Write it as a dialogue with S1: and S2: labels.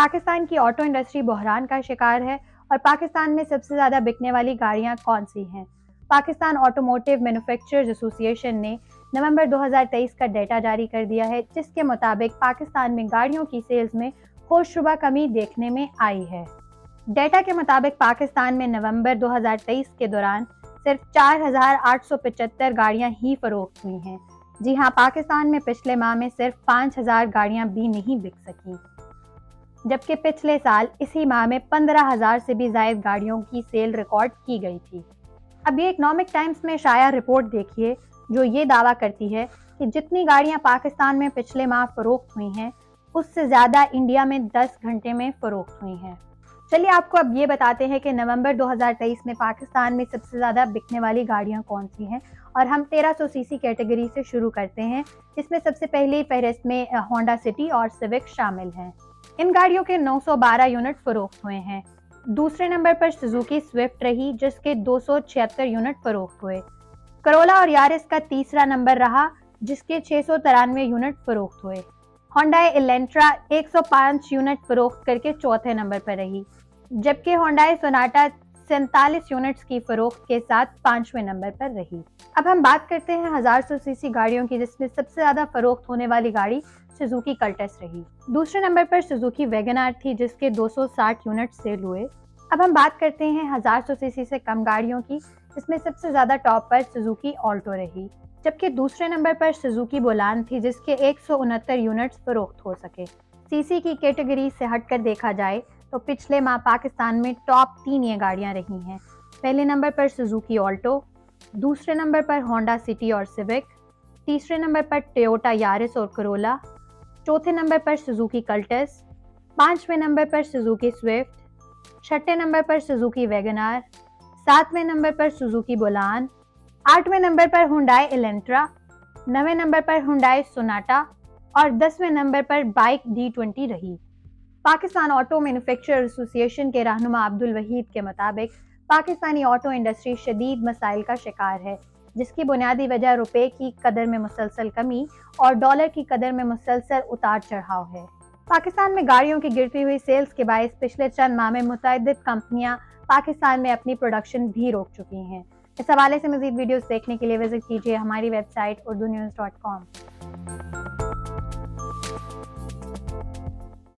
S1: पाकिस्तान की auto industry बहरान का शिकार है और पाकिस्तान में सबसे ज़्यादा बिकने वाली गाड़ियां कौन सी हैं? पाकिस्तान ऑटोमोटिव मैन्युफैक्चरर्स एसोसिएशन ने नवंबर 2023 का डेटा जारी कर दिया है, जिसके मुताबिक पाकिस्तान में गाड़ियों की सेल्स में होशरुबा कमी देखने में आई है। डेटा के मुताबिक पाकिस्तान में नवंबर 2023 के दौरान सिर्फ 4,875 गाड़ियां ही फरोख्त हुई हैं। जी हां, पाकिस्तान में पिछले माह में सिर्फ 5,000 गाड़ियां भी नहीं बिक सकी, जबकि पिछले साल इसी माह में 15,000 से भी ज्यादा गाड़ियों की सेल रिकॉर्ड की गई थी। अब ये इकोनॉमिक टाइम्स में शाया रिपोर्ट देखिए, जो ये दावा करती है कि जितनी गाड़ियां पाकिस्तान में पिछले माह फरोख्त हुई हैं, उससे ज्यादा इंडिया में 10 घंटे में फरोख्त हुई हैं। चलिए आपको अब ये बताते हैं कि नवंबर 2023 में पाकिस्तान में सबसे ज्यादा बिकने वाली गाड़ियां कौन सी हैं, और हम 1300 सीसी कैटेगरी से शुरू करते हैं। इसमें सबसे पहले फहरिस्त में होंडा सिटी और सिविक शामिल हैं। इन गाड़ियों के 912 यूनिट फरोख्त हुए हैं। दूसरे नंबर पर सुजुकी स्विफ्ट रही, जिसके 276 यूनिट फरोख्त हुए। करोला और यारिस का तीसरा नंबर रहा, जिसके 693 यूनिट फरोख्त हुए। होंडा इलेंट्रा 105 यूनिट फरोख्त करके चौथे नंबर पर रही, जबकि होंडा सोनाटा 47 यूनिट्स की फरोख्त के साथ 5वें नंबर पर रही। अब हम बात करते हैं 1000 सीसी गाड़ियों की, जिसमें सबसे ज्यादा फरोख्त होने वाली गाड़ी सुजुकी कल्टस रही। दूसरे नंबर पर सुजुकी वैगनआर थी, जिसके 260 यूनिट सेल हुए। अब हम बात करते हैं 1000 सीसी से कम गाड़ियों की, जिसमें सबसे ज्यादा टॉप पर सुजुकी ऑल्टो रही, जबकि दूसरे नंबर पर सुजुकी बोलान थी, जिसके 169 यूनिट्स फरोख्त हो सके। सीसी की कैटेगरी से हटकर देखा जाए तो पिछले माह पाकिस्तान में टॉप 3 ये गाड़ियां रही हैं। पहले नंबर पर सुजुकी ऑल्टो, दूसरे नंबर पर होंडा सिटी और सिविक, तीसरे नंबर पर टोयोटा यारिस और करोला, चौथे नंबर पर सुजुकी कल्टस, 5वें नंबर पर सुजुकी स्विफ्ट, छठे नंबर पर सुजुकी वैगनआर, 7वें नंबर पर सुजुकी बोलान, 8वें नंबर पर हुंडई इलेंट्रा, 9वें नंबर पर हुंडई सोनाटा और 10वें नंबर पर बाइक D20 रही। पाकिस्तान ऑटो मैन्युफैक्चरर्स एसोसिएशन के रहनुमा अब्दुल वहीद के मुताबिक पाकिस्तानी ऑटो इंडस्ट्री शदीद मसाइल का शिकार है, जिसकी बुनियादी वजह रुपए की कदर में मुसलसल कमी और डॉलर की कदर में मुसलसल उतार चढ़ाव है। पाकिस्तान में गाड़ियों की गिरती हुई सेल्स के बायस पिछले चंद माह में मुतअद्दिद कंपनियां पाकिस्तान में अपनी प्रोडक्शन भी रोक चुकी हैं। इस हवाले से मज़ीद वीडियोस देखने के लिए विजिट कीजिए हमारी वेबसाइट urdunews.com।